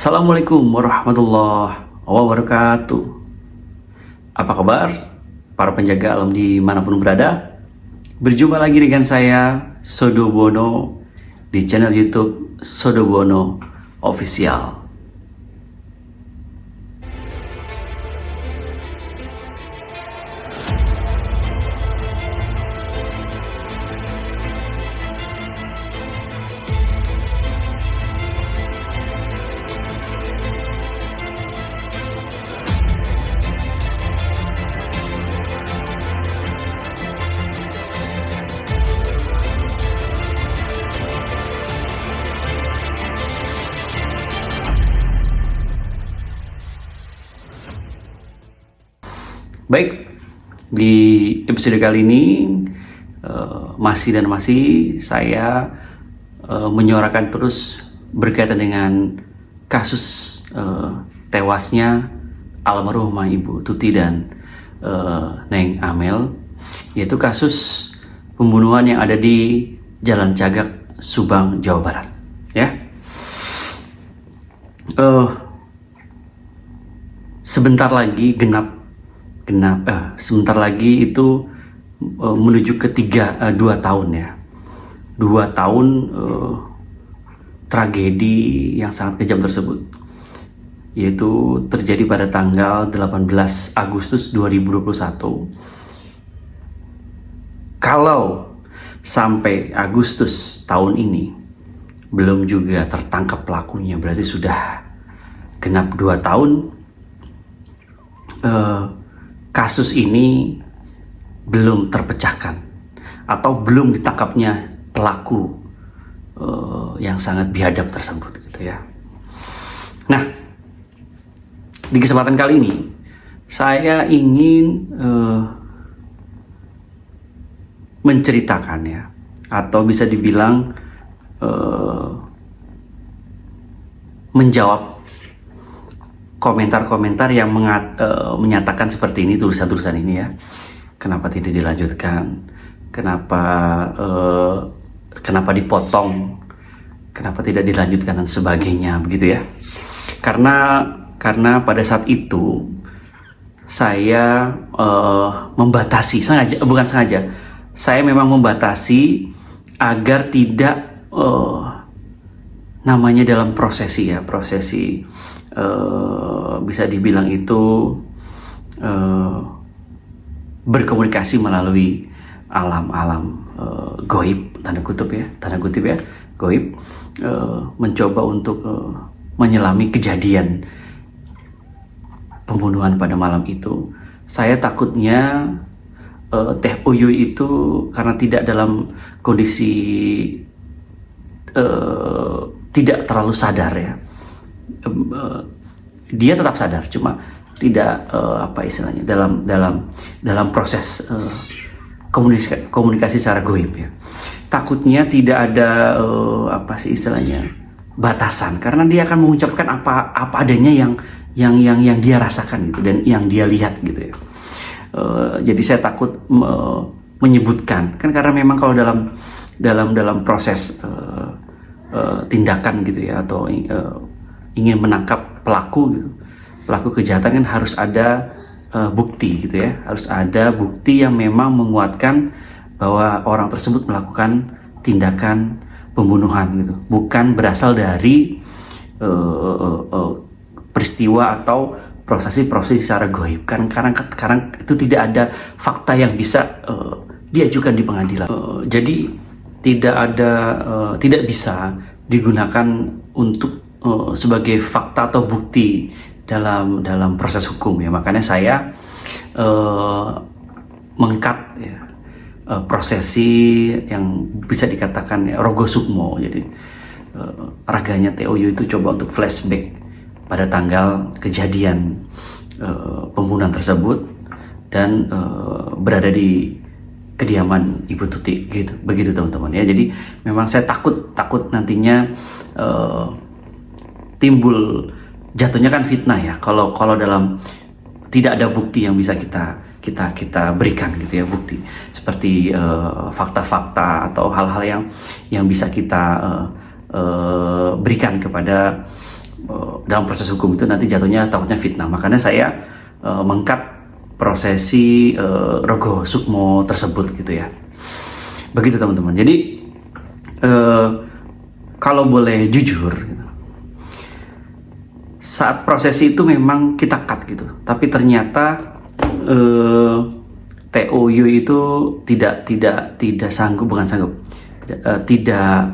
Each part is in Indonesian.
Assalamualaikum warahmatullahi wabarakatuh. Apa kabar para penjaga alam dimanapun berada? Berjumpa lagi dengan saya Sodobono di channel YouTube Sodobono Official. Baik, di episode kali ini masih saya menyuarakan terus berkaitan dengan kasus tewasnya almarhumah Ibu Tuti dan Neng Amel, yaitu kasus pembunuhan yang ada di Jalan Cagak, Subang, Jawa Barat. Ya, sebentar lagi sebentar lagi itu menuju ke 2 tahun ya. 2 tahun tragedi yang sangat kejam tersebut, yaitu terjadi pada tanggal 18 Agustus 2021. Kalau sampai Agustus tahun ini belum juga tertangkap pelakunya, berarti sudah genap 2 tahun kasus ini belum terpecahkan atau belum ditangkapnya pelaku yang sangat biadab tersebut, gitu ya. Nah, di kesempatan kali ini saya ingin menceritakan ya, atau bisa dibilang menjawab komentar-komentar yang menyatakan seperti ini, tulisan-tulisan ini ya. Kenapa tidak dilanjutkan? Kenapa dipotong? Kenapa tidak dilanjutkan dan sebagainya, begitu ya? Karena pada saat itu saya membatasi, bukan sengaja, saya memang membatasi agar tidak namanya dalam prosesi bisa dibilang itu berkomunikasi melalui alam goib, tanda kutip ya, goib, mencoba untuk menyelami kejadian pembunuhan pada malam itu. Saya takutnya Teh Uyuy itu karena tidak dalam kondisi tidak terlalu sadar ya. Dia tetap sadar, cuma tidak dalam proses komunikasi secara goib ya. Takutnya tidak ada batasan, karena dia akan mengucapkan apa adanya yang dia rasakan gitu, dan yang dia lihat gitu ya. Jadi saya takut menyebutkan, kan karena memang kalau dalam proses tindakan gitu ya, atau ingin menangkap pelaku kejahatan, kan harus ada bukti gitu ya, harus ada bukti yang memang menguatkan bahwa orang tersebut melakukan tindakan pembunuhan gitu, bukan berasal dari peristiwa atau proses prosesi secara goib. Karena itu tidak ada fakta yang bisa diajukan di pengadilan. Jadi tidak bisa digunakan untuk sebagai fakta atau bukti dalam proses hukum ya. Makanya saya mengkat ya, prosesi yang bisa dikatakan ya, Rogo Sukmo. Jadi raganya Teh Uyuy itu coba untuk flashback pada tanggal kejadian pembunuhan tersebut, dan berada di kediaman Ibu Tuti gitu, begitu teman-teman ya. Jadi memang saya takut nantinya timbul jatuhnya kan fitnah ya, kalau dalam tidak ada bukti yang bisa kita berikan gitu ya, bukti seperti fakta-fakta atau hal-hal yang bisa kita berikan kepada dalam proses hukum itu nanti jatuhnya takutnya fitnah. Makanya saya mengkat prosesi Rogo Sukmo tersebut gitu ya. Begitu teman-teman. Jadi kalau boleh jujur, saat prosesi itu memang kita cut gitu. Tapi ternyata TOY itu tidak sanggup, bukan sanggup, tidak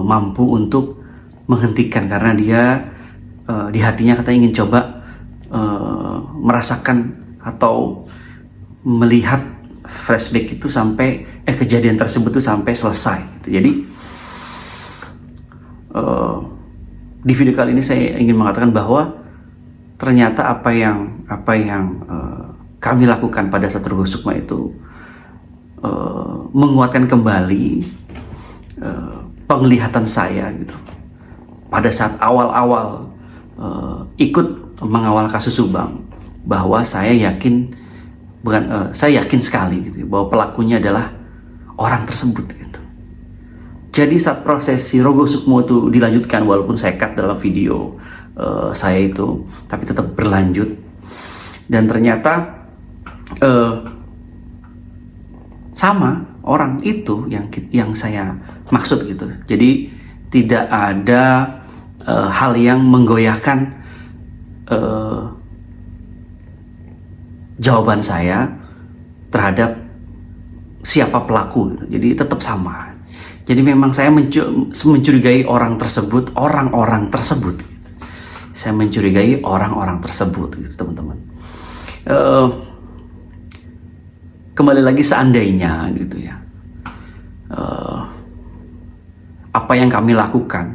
mampu untuk menghentikan, karena dia di hatinya katanya ingin coba merasakan atau melihat flashback itu sampai kejadian tersebut itu sampai selesai gitu. Jadi di video kali ini saya ingin mengatakan bahwa ternyata apa yang kami lakukan pada saat Rogo Sukmo itu menguatkan kembali penglihatan saya gitu pada saat awal-awal ikut mengawal kasus Subang, bahwa saya yakin saya yakin sekali gitu bahwa pelakunya adalah orang tersebut gitu. Jadi saat prosesi Rogo Sukmo itu dilanjutkan, walaupun saya cut dalam video saya itu, tapi tetap berlanjut, dan ternyata sama orang itu yang saya maksud gitu. Jadi tidak ada hal yang menggoyahkan jawaban saya terhadap siapa pelaku gitu. Jadi tetap sama. Jadi memang saya mencurigai orang-orang tersebut. Saya mencurigai orang-orang tersebut gitu teman-teman. Kembali lagi, seandainya gitu ya, apa yang kami lakukan,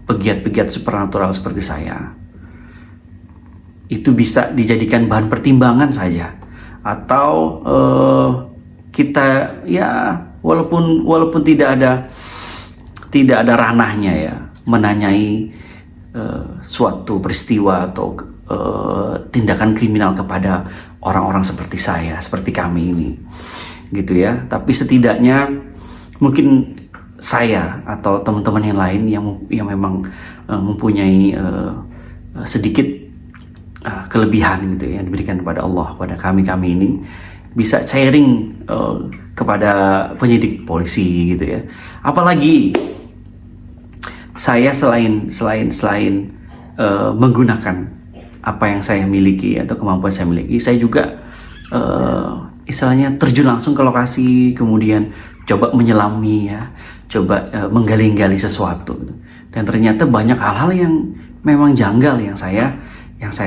pegiat-pegiat supernatural seperti saya, itu bisa dijadikan bahan pertimbangan saja, atau kita ya walaupun tidak ada ranahnya ya menanyai suatu peristiwa atau tindakan kriminal kepada orang-orang seperti saya, seperti kami ini gitu ya. Tapi setidaknya mungkin saya atau teman-teman yang lain yang memang mempunyai sedikit kelebihan gitu ya, yang diberikan kepada Allah kepada kami ini, bisa sharing kepada penyidik polisi gitu ya. Apalagi saya selain menggunakan apa yang saya miliki atau kemampuan saya miliki, saya juga istilahnya terjun langsung ke lokasi, kemudian coba menyelami ya, coba menggali-gali sesuatu gitu. Dan ternyata banyak hal-hal yang memang janggal yang saya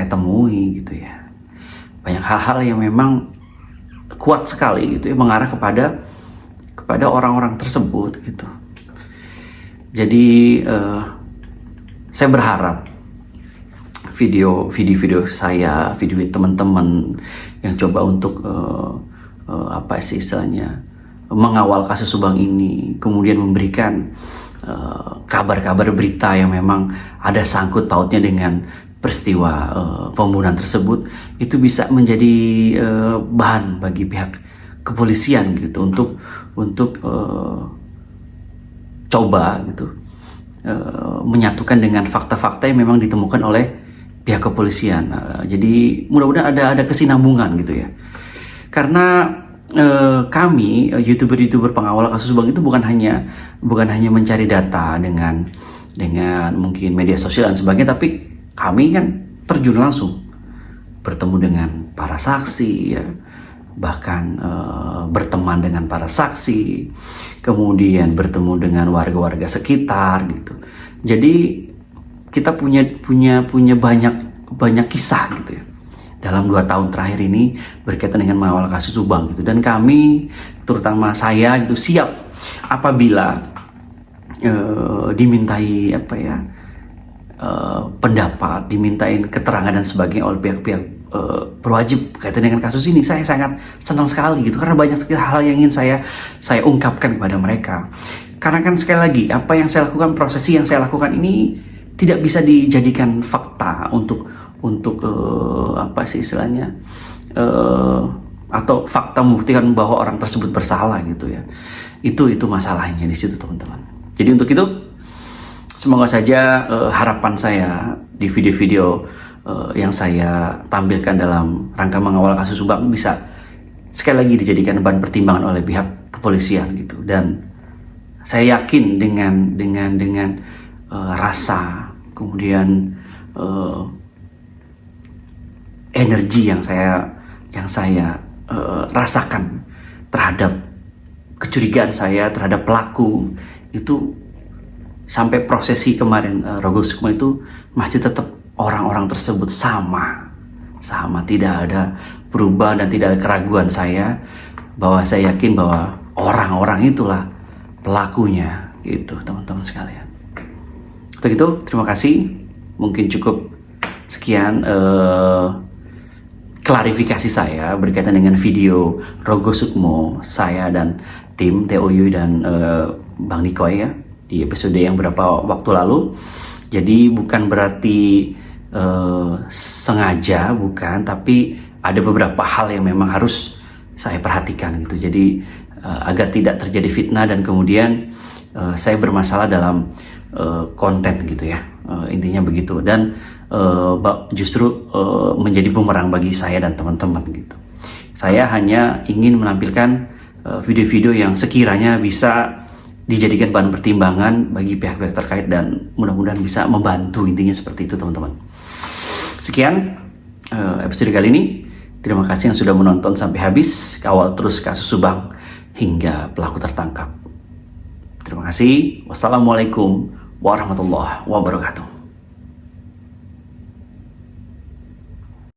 temui gitu ya. Banyak hal-hal yang memang kuat sekali gitu ya, mengarah kepada orang-orang tersebut gitu. Jadi saya berharap video saya, video teman-teman yang coba untuk apa sih istilahnya, mengawal kasus Subang ini, kemudian memberikan kabar-kabar berita yang memang ada sangkut pautnya dengan peristiwa pembunuhan tersebut, itu bisa menjadi bahan bagi pihak kepolisian gitu untuk coba gitu menyatukan dengan fakta-fakta yang memang ditemukan oleh pihak kepolisian. Jadi mudah-mudahan ada kesinambungan gitu ya. Karena kami youtuber pengawal kasus Subang itu bukan hanya mencari data dengan mungkin media sosial dan sebagainya, tapi kami kan terjun langsung bertemu dengan para saksi ya, bahkan berteman dengan para saksi, kemudian bertemu dengan warga-warga sekitar gitu. Jadi kita punya banyak kisah gitu ya dalam 2 tahun terakhir ini berkaitan dengan mengawal kasus Subang gitu. Dan kami, terutama saya gitu, siap apabila dimintai pendapat, dimintain keterangan dan sebagainya oleh pihak-pihak berwajib kaitan dengan kasus ini. Saya sangat senang sekali gitu, karena banyak sekali hal yang ingin saya ungkapkan kepada mereka. Karena kan sekali lagi, apa yang saya lakukan, prosesi yang saya lakukan ini tidak bisa dijadikan fakta untuk apa sih istilahnya, atau fakta membuktikan bahwa orang tersebut bersalah gitu ya. Itu masalahnya di situ teman-teman. Jadi untuk itu Semoga saja harapan saya di video-video yang saya tampilkan dalam rangka mengawal kasus Subang bisa sekali lagi dijadikan bahan pertimbangan oleh pihak kepolisian gitu. Dan saya yakin dengan rasa, kemudian energi yang saya rasakan terhadap kecurigaan saya terhadap pelaku itu, sampai prosesi kemarin Rogo Sukmo itu masih tetap orang-orang tersebut sama, tidak ada perubahan dan tidak ada keraguan saya bahwa saya yakin bahwa orang-orang itulah pelakunya gitu, teman-teman sekalian. Untuk itu terima kasih, mungkin cukup sekian klarifikasi saya berkaitan dengan video Rogo Sukmo saya dan tim TOU dan Bang Nikoy ya di episode yang beberapa waktu lalu. Jadi bukan berarti sengaja, bukan, tapi ada beberapa hal yang memang harus saya perhatikan gitu. Jadi agar tidak terjadi fitnah dan kemudian saya bermasalah dalam konten gitu ya, intinya begitu. Dan justru menjadi bumerang bagi saya dan teman-teman gitu. Saya hanya ingin menampilkan video-video yang sekiranya bisa dijadikan bahan pertimbangan bagi pihak-pihak terkait dan mudah-mudahan bisa membantu, intinya seperti itu teman-teman. Sekian episode kali ini. Terima kasih yang sudah menonton sampai habis. Kawal terus kasus Subang hingga pelaku tertangkap. Terima kasih. Wassalamualaikum warahmatullahi wabarakatuh.